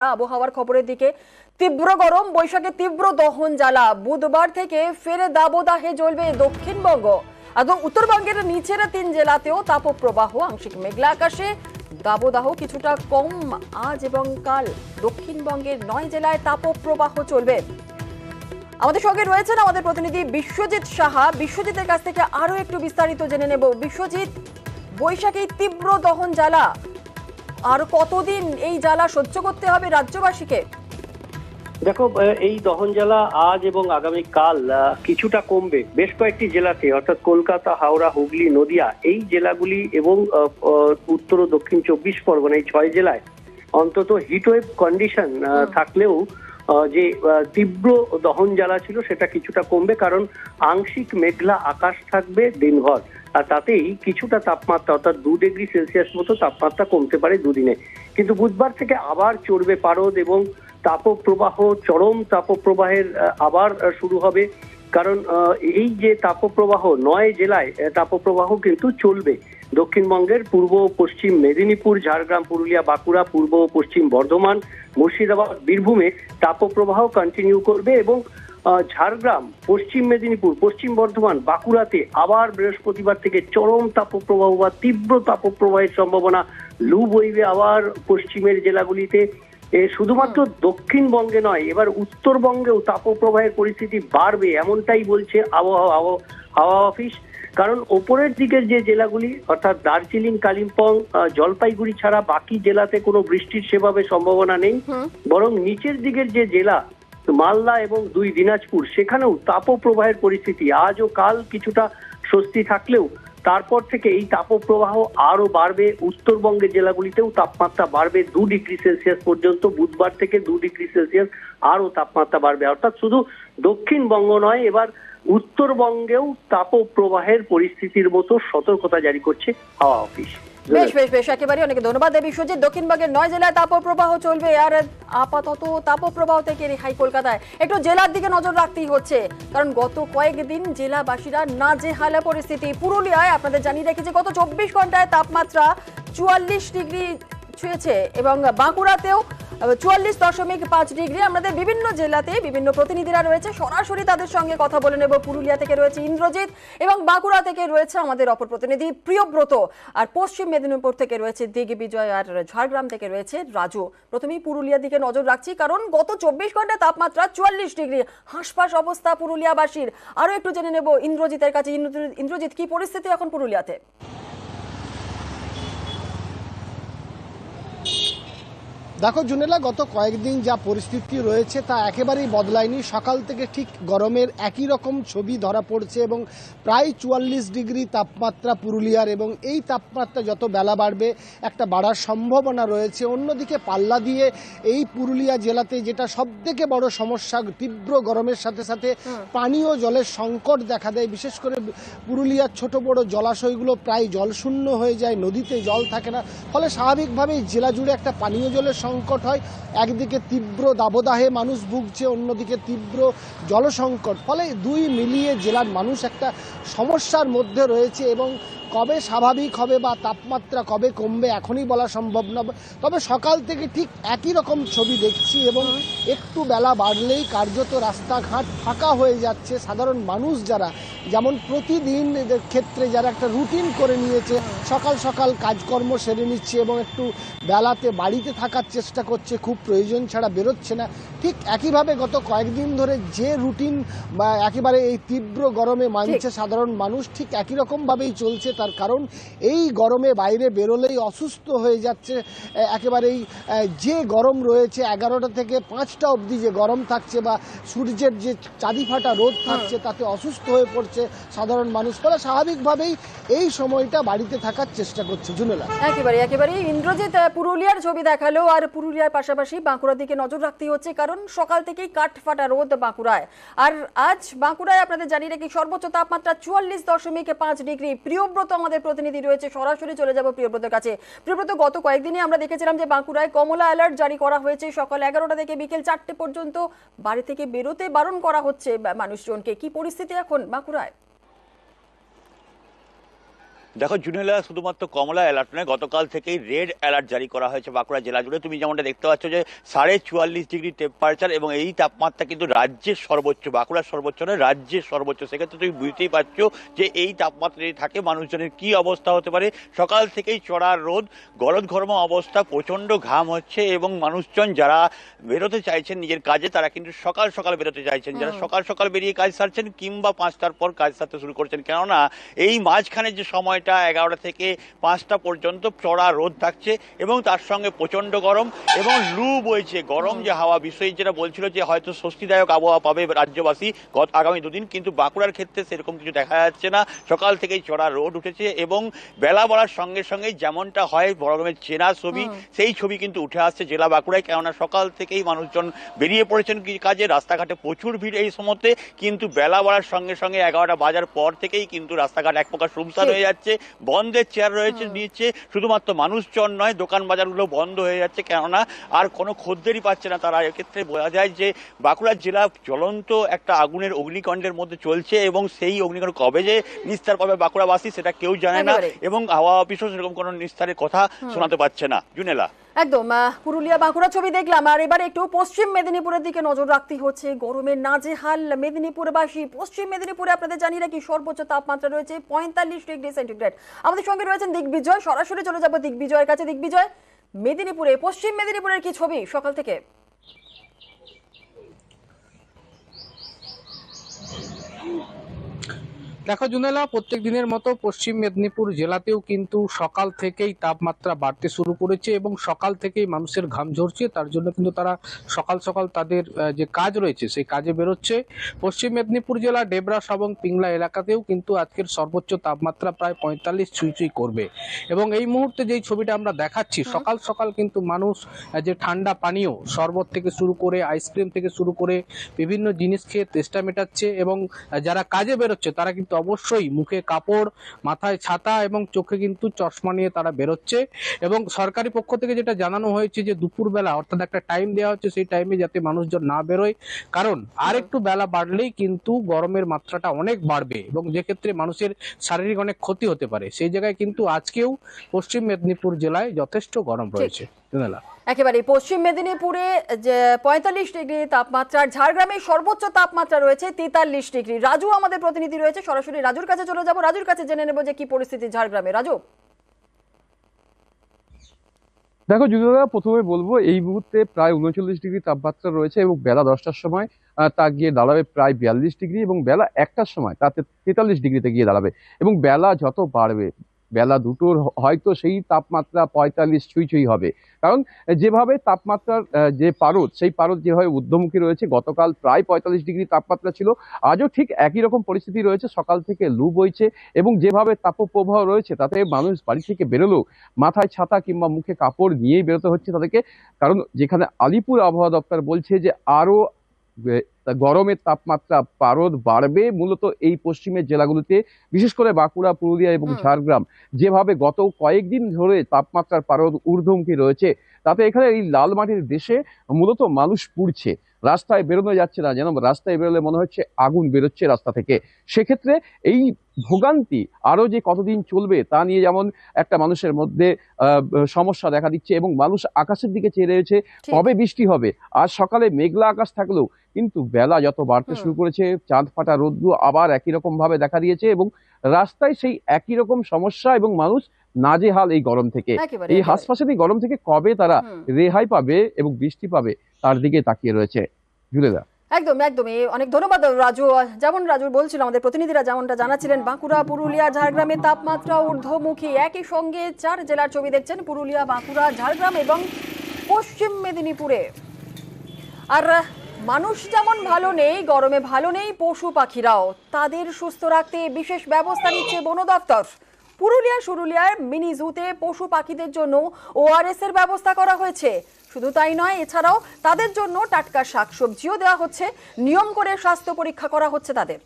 আবহাওয়ার খবরের দিকে তীব্র গরম, বৈশাখে তীব্র দহন জ্বালা। বুধবার থেকে ফের দাবদাহে জ্বলবে দক্ষিণবঙ্গ। উত্তরবঙ্গের নিচের 3 জেলাতেও তাপপ্রবাহ, আংশিক মেঘলা আকাশে। দাবদাহ কিছুটা কম আজ এবং কাল। দক্ষিণবঙ্গের 9 জেলায় তাপপ্রবাহ চলবে। আমাদের সঙ্গে রয়েছেন আমাদের প্রতিনিধি বিশ্বজিৎ সাহা। বিশ্বজিতের কাছ থেকে আরো একটু বিস্তারিত জেনে নেব। বিশ্বজিৎ, বৈশাখী তীব্র দহন জ্বালা, আর কতদিন এই জ্বালা সহ্য করতে হবে রাজ্যবাসীকে? দেখো, এই দহন জ্বালা আজ এবং আগামী কাল কিছুটা কমবে বেশ কয়েকটি জেলাতে, অর্থাৎ কলকাতা, হাওড়া, হুগলি, নদিয়া এই জেলাগুলি এবং উত্তর ও দক্ষিণ 24 পরগনা এই 6 জেলায় অন্তত হিটওয়েভ কন্ডিশন থাকলেও যে তীব্র দহন জ্বালা ছিল সেটা কিছুটা কমবে, কারণ আংশিক মেঘলা আকাশ থাকবে দিনভর। আর তাতেই কিছুটা তাপমাত্রা, অর্থাৎ 2 ডিগ্রি সেলসিয়াস মতো তাপমাত্রা কমতে পারে দুদিনে। কিন্তু বুধবার থেকে আবার চড়বে পারদ এবং তাপপ্রবাহ, চরম তাপপ্রবাহের আবার শুরু হবে। কারণ এই যে তাপপ্রবাহ 9 জেলায় তাপপ্রবাহ কিন্তু চলবে। দক্ষিণবঙ্গের পূর্ব ও পশ্চিম মেদিনীপুর, ঝাড়গ্রাম, পুরুলিয়া, বাঁকুড়া, পূর্ব ও পশ্চিম বর্ধমান, মুর্শিদাবাদ, বীরভূমে তাপপ্রবাহ কন্টিনিউ করবে এবং ঝাড়গ্রাম, পশ্চিম মেদিনীপুর, পশ্চিম বর্ধমান, বাঁকুড়াতে আবার বৃহস্পতিবার থেকে চরম তাপপ্রবাহ বা তীব্র তাপপ্রবাহের সম্ভাবনা। লু বইবে আবার পশ্চিমের জেলাগুলিতে। শুধুমাত্র দক্ষিণবঙ্গে নয়, এবার উত্তরবঙ্গেও তাপপ্রবাহের পরিস্থিতি বাড়বে, এমনটাই বলছে হাওয়া অফিস। কারণ ওপরের দিকের যে জেলাগুলি, অর্থাৎ দার্জিলিং, কালিম্পং, জলপাইগুড়ি ছাড়া বাকি জেলাতে কোনো বৃষ্টির সেভাবে সম্ভাবনা নেই। বরং নিচের দিকের যে জেলা মালদা এবং 2 দিনাজপুর, সেখানেও তাপপ্রবাহের পরিস্থিতি আজ ও কাল কিছুটা স্বস্তি থাকলেও তারপর থেকে এই তাপপ্রবাহ আরো বাড়বে। উত্তরবঙ্গের জেলাগুলিতেও তাপমাত্রা বাড়বে 2 ডিগ্রি সেলসিয়াস পর্যন্ত। বুধবার থেকে 2 ডিগ্রি সেলসিয়াস আরো তাপমাত্রা বাড়বে। অর্থাৎ শুধু দক্ষিণবঙ্গ নয়, এবার উত্তরবঙ্গেও তাপপ্রবাহের পরিস্থিতির মতো সতর্কতা জারি করছে হাওয়া অফিস। বেশ বেশ বেশ, একেবারে অনেক ধন্যবাদ বিশ্বজিৎ। দক্ষিণবঙ্গের 9 জেলায় তাপপ্রবাহ চলবে। আর আপাতত তাপপ্রবাহ থেকে রেহাই কলকাতায়। একটু জেলার দিকে নজর রাখতেই হচ্ছে, কারণ গত কয়েকদিন জেলাবাসীরা নাজেহাল পরিস্থিতি। পুরুলিয়ায় আপনাদের জানিয়ে রেখেছি গত 24 ঘন্টায় তাপমাত্রা 44 ডিগ্রি ছুঁয়েছে এবং বাঁকুড়াতেও 44.5 ডিগ্রি। আমাদের বিভিন্ন জেলাতে বিভিন্ন প্রতিনিধিরা রয়েছে, সরাসরি তাদের সঙ্গে কথা বলে নেব। পুরুলিয়া থেকে রয়েছে ইন্দ্রজিৎ এবং বাঁকুড়া থেকে রয়েছে আমাদের অপর প্রতিনিধি প্রিয়ব্রত, আর পশ্চিম মেদিনীপুর থেকে রয়েছে দিগ্বিজয়, আর ঝাড়গ্রাম থেকে রয়েছে রাজু। প্রথমেই পুরুলিয়ার দিকে নজর রাখছি, কারণ গত 24 ঘন্টায় তাপমাত্রা 44 ডিগ্রি, হাঁসফাঁস অবস্থা পুরুলিয়াবাসীর। আরো একটু জেনে নেব ইন্দ্রজিতের কাছে। ইন্দ্রজিৎ, কি পরিস্থিতি এখন পুরুলিয়াতে? দেখো জুনেলা, গত কয়েকদিন যা পরিস্থিতি রয়েছে তা একেবারেই বদলায়নি। সকাল থেকে ঠিক গরমের একই রকম ছবি ধরা পড়ছে এবং প্রায় 44 ডিগ্রি তাপমাত্রা পুরুলিয়ার, এবং এই তাপমাত্রা যত বেলা বাড়বে একটা বাড়ার সম্ভাবনা রয়েছে। অন্যদিকে পাল্লা দিয়ে এই পুরুলিয়া জেলাতে যেটা সবথেকে বড় সমস্যা, তীব্র গরমের সাথে সাথে পানীয় জলের সংকট দেখা দেয়। বিশেষ করে পুরুলিয়ার ছোট বড় জলাশয়গুলো প্রায় জলশূন্য হয়ে যায়, নদীতে জল থাকে না। ফলে স্বাভাবিকভাবেই জেলা জুড়ে একটা পানীয় জলের সংকট হয়। একদিকে তীব্র দাবদাহে মানুষ ভুগছে, অন্যদিকে তীব্র জলসংকট। ফলে দুই মিলিয়ে জেলার মানুষ একটা সমস্যার মধ্যে রয়েছে এবং কবে স্বাভাবিক হবে বা তাপমাত্রা কবে কমবে এখনই বলা সম্ভব না। তবে সকাল থেকে ঠিক একই রকম ছবি দেখছি এবং একটু বেলা বাড়লেই কার্যত রাস্তাঘাট ফাঁকা হয়ে যাচ্ছে। সাধারণ মানুষ যারা যেমন প্রতিদিন ক্ষেত্রে যারা একটা রুটিন করে নিয়েছে, সকাল সকাল কাজকর্ম সেরে নিচ্ছে এবং একটু বেলাতে বাড়িতে থাকার চেষ্টা করছে, খুব প্রয়োজন ছাড়া বেরোচ্ছে না। ঠিক একইভাবে গত কয়েকদিন ধরে যে রুটিন বা একেবারে এই তীব্র গরমে মানছে সাধারণ মানুষ, ঠিক একই রকমভাবেই চলছে। তার কারণ এই গরমে বাইরে বেরোলেই অসুস্থ হয়ে যাচ্ছে। একেবারেই যে গরম রয়েছে 11টা থেকে 5টা অবধি যে গরম থাকছে বা সূর্যের যে চাঁদি ফাটা রোদ থাকছে, তাতে অসুস্থ হয়ে পড়ছে সাধারণ মানুষ। ফলে স্বাভাবিকভাবেই এই সময়টা বাড়িতে থাকার চেষ্টা করছে। জুনেলা, একেবারে ইন্দ্রজিৎ পুরুলিয়ার ছবি দেখালো, আর পুরুলিয়ার পাশাপাশি বাঁকুড়ার দিকে নজর রাখতেই হচ্ছে, কারণ সকাল থেকেই কাঠ ফাটা রোদ বাঁকুড়ায়। আর আজ বাঁকুড়ায় আপনাদের জানিয়ে রেখে সর্বোচ্চ তাপমাত্রা 44.5 ডিগ্রি। প্রিয়ব্রত আমাদের প্রতিনিধি রয়েছে, সরাসরি চলে যাব প্রিয়ব্রতের কাছে। প্রিয়ব্রত, গত কয়েকদিনে আমরা দেখেছিলাম যে বাঁকুড়ায় কমলা অ্যালার্ট জারি করা হয়েছে। সকাল 11টা থেকে বিকেল 4টে পর্যন্ত বাড়ি থেকে বেরোতে বারণ করা হচ্ছে মানুষজনকে। কি পরিস্থিতি এখন বাঁকুড়ায়? দেখো জুনেলা শুধুমাত্র কমলা অ্যালার্ট নয়, গতকাল থেকেই রেড অ্যালার্ট জারি করা হয়েছে বাঁকুড়া জেলা জুড়ে। তুমি যেমনটা দেখতে পাচ্ছ যে 44.5 টেম্পারেচার, এবং এই তাপমাত্রা কিন্তু রাজ্যের সর্বোচ্চ, বাঁকুড়ার সর্বোচ্চ নয় রাজ্যের সর্বোচ্চ। সেক্ষেত্রে তুমি বুঝতেই পারছো যে এই তাপমাত্রা যদি থাকে মানুষজনের কি অবস্থা হতে পারে। সকাল থেকেই চড়া রোদ, গরদ ঘর্ম অবস্থা, প্রচণ্ড ঘাম হচ্ছে, এবং মানুষজন যারা বেরোতে চাইছেন নিজের কাজে তারা কিন্তু সকাল সকাল বেরোতে চাইছেন। যারা সকাল সকাল বেরিয়ে কাজ সারছেন কিংবা 5টার পর কাজ সারতে শুরু করছেন, কেননা এই মাঝখানে যে সময়টা 11টা থেকে 5টা পর্যন্ত চড়া রোদ থাকছে এবং তার সঙ্গে প্রচন্ড গরম এবং লু বইছে। গরম যে হাওয়া, বিষয় যেটা বলছিল যে হয়তো স্বস্তিদায়ক আবহাওয়া পাবে রাজ্যবাসী আগামী দুদিন, কিন্তু বাঁকুড়ার ক্ষেত্রে সেরকম কিছু দেখা যাচ্ছে না। সকাল থেকেই চড়া রোদ উঠেছে এবং বেলা বাড়ার সঙ্গে সঙ্গে যেমনটা হয় গরমের চেনা ছবি, সেই ছবি কিন্তু উঠে আসছে জেলা বাঁকুড়ায়। কেননা সকাল থেকেই মানুষজন বেরিয়ে পড়েছেন কাজে, রাস্তাঘাটে প্রচুর ভিড় এই সময়তে, কিন্তু বেলা বাড়ার সঙ্গে সঙ্গে 11টা বাজার পর থেকেই কিন্তু রাস্তাঘাট এক প্রকার শুনশান হয়ে যাচ্ছে। বন্ধের চেয়ার রয়েছে নিচে, শুধুমাত্র মানুষজন নয় দোকান বাজারগুলো বন্ধ হয়ে যাচ্ছে, কেননা আর কোনো খদ্দেরই পাচ্ছে না তারা। এক্ষেত্রে বোঝা যায় যে বাঁকুড়া জেলা জ্বলন্ত একটা আগুনের অগ্নিকাণ্ডের মধ্যে চলছে, এবং সেই অগ্নিকাণ্ড কবে যে নিস্তার পাবে বাঁকুড়াবাসী সেটা কেউ জানে না, এবং হাওয়া অফিসও সেরকম কোনো নিস্তারের কথা শোনাতে পারছে না। জুনেলা, একদম পুরুলিয়া বাঁকুড়া ছবি দেখলাম, আর এবার একটু পশ্চিম মেদিনীপুরের দিকে নজর রাখতে হচ্ছে। গরমের নাজেহাল মেদিনীপুরবাসী। পশ্চিম মেদিনীপুরে আপনাদের জানিয়ে রাখি সর্বোচ্চ তাপমাত্রা রয়েছে 45 ডিগ্রি সেন্টিগ্রেড। আমাদের সঙ্গে রয়েছেন দিগ্বিজয়, সরাসরি চলে যাবো দিগ্বিজয়ের কাছে। দিগ্বিজয়, মেদিনীপুরে, পশ্চিম মেদিনীপুরের কি ছবি সকাল থেকে? দেখো জুনেলা, প্রত্যেক দিনের মতো পশ্চিম মেদিনীপুর জেলাতেও কিন্তু সকাল থেকেই তাপমাত্রা বাড়তে শুরু করেছে এবং সকাল থেকেই মানুষের ঘাম ঝরছে। তার জন্য কিন্তু তারা সকাল সকাল তাদের যে কাজ রয়েছে সেই কাজে বেরোচ্ছে। পশ্চিম মেদিনীপুর জেলা ডেবরাস এবং পিংলা এলাকাতেও কিন্তু আজকের সর্বোচ্চ তাপমাত্রা প্রায় 45 ছুঁই করবে। এবং এই মুহূর্তে যেই ছবিটা আমরা দেখাচ্ছি, সকাল সকাল কিন্তু মানুষ যে ঠান্ডা পানীয়, শরবত থেকে শুরু করে আইসক্রিম থেকে শুরু করে বিভিন্ন জিনিস খেয়ে তেষ্টা মেটাচ্ছে, এবং যারা কাজে বেরোচ্ছে তারা কিন্তু অবশ্যই মুখে কাপড়, মাথায় ছাতা এবং চোখে কিন্তু চশমা নিয়ে তারা বেরোচ্ছে। এবং সরকারি পক্ষ থেকে যেটা জানানো হয়েছে যে দুপুরবেলা, অর্থাৎ একটা টাইম দেওয়া হচ্ছে, সেই টাইমে যাতে মানুষজন না বেরোয়, কারণ আর একটু বেলা বাড়লেই কিন্তু গরমের মাত্রাটা অনেক বাড়বে এবং যে ক্ষেত্রে মানুষের শারীরিক অনেক ক্ষতি হতে পারে। সেই জায়গায় কিন্তু আজকেও পশ্চিম মেদিনীপুর জেলায় যথেষ্ট গরম রয়েছে। একেবারে পশ্চিম মেদিনীপুরে যে 45 ডিগ্রি তাপমাত্রা, ঝাড়গ্রামের সর্বোচ্চ তাপমাত্রা রয়েছে 43 ডিগ্রি। রাজু আমাদের প্রতিনিধি রয়েছে, সরাসরি রাজুর কাছে চলে যাব। রাজুর কাছে জেনে নেব যে কি পরিস্থিতি ঝাড়গ্রামে। রাজু, দেখো যুগদা, প্রথমে বলবো এই মুহূর্তে প্রায় 39 ডিগ্রি তাপমাত্রা রয়েছে এবং বেলা 10টার সময় তা গিয়ে দাঁড়াবে প্রায় 42 ডিগ্রি, এবং বেলা 1টার সময় তাতে 43 ডিগ্রিতে গিয়ে দাঁড়াবে। এবং বেলা যত বাড়বে, বেলা 2টোর হয়তো সেই তাপমাত্রা 45 ছুঁই হবে, কারণ যেভাবে তাপমাত্রার যে পারদ, সেই পারদ যেভাবে ঊর্ধ্বমুখী রয়েছে। গতকাল প্রায় 45 ডিগ্রি তাপমাত্রা ছিল, আজও ঠিক একই রকম পরিস্থিতি রয়েছে। সকাল থেকে লু বইছে এবং যেভাবে তাপপ্রবাহ রয়েছে তাতে মানুষ বাড়ি থেকে বেরোলেও মাথায় ছাতা কিংবা মুখে কাপড় নিয়েই বেরোতে হচ্ছে তাদেরকে, কারণ যেখানে আলিপুর আবহাওয়া দপ্তর বলছে যে আরো গরমের তাপমাত্রা পারদ বাড়বে মূলত এই পশ্চিমের জেলাগুলিতে, বিশেষ করে বাঁকুড়া, পুরুলিয়া এবং ঝাড়গ্রাম। যেভাবে গত কয়েকদিন ধরে তাপমাত্রার পারদ ঊর্ধ্বমুখী রয়েছে, তাতে এখানে এই লাল মাটির দেশে মূলত মানুষ পুড়ছে, রাস্তায় বেরোনো যাচ্ছে না, যেন রাস্তায় বেরোলে মনে হচ্ছে আগুন বেরোচ্ছে রাস্তা থেকে। সেক্ষেত্রে এই ভোগান্তি আরো যে কতদিন চলবে তা নিয়ে যেমন একটা মানুষের মধ্যে সমস্যা দেখা দিচ্ছে, এবং মানুষ আকাশের দিকে চেয়ে রয়েছে কবে বৃষ্টি হবে। আজ সকালে মেঘলা আকাশ থাকলেও কিন্তু বেলা যত বাড়তে শুরু করেছে, চাঁদ ফাটা রোদ্দু আবার একই রকম ভাবে দেখা দিয়েছে, এবং রাস্তায় সেই একই রকম সমস্যা, এবং মানুষ নাজেহাল এই গরম থেকে, এই হাসফাসানি গরম থেকে কবে তারা রেহাই পাবে এবং বৃষ্টি পাবে তার দিকে তাকিয়ে রয়েছে। জুলেদা, একদমই অনেক ধন্যবাদ রাজু। যেমন রাজু বলছিল, আমাদের প্রতিনিধিরা যেমনটা জানাচ্ছিলেন, বাঁকুড়া, পুরুলিয়া, ঝাড়গ্রামের তাপমাত্রা ঊর্ধ্বমুখী। একই সঙ্গে 4 জেলার ছবি দেখছেন, পুরুলিয়া, বাঁকুড়া, ঝাড়গ্রাম এবং পশ্চিম মেদিনীপুরে। আর মানুষ যেমন ভালো নেই, গরমে ভালো নেই পশু পাখিরাও। তাদের সুস্থ রাখতে বিশেষ ব্যবস্থা নিচ্ছে বন দপ্তর। পুরুলিয়ার মিনি জুতে পশু পাখিদের জন্য ORS এর ব্যবস্থা করা হয়েছে। শুধু তাই নয়, এছাড়াও তাদের জন্য টাটকা শাকসবজিও দেওয়া হচ্ছে। নিয়ম করে স্বাস্থ্য পরীক্ষা করা হচ্ছে তাদের।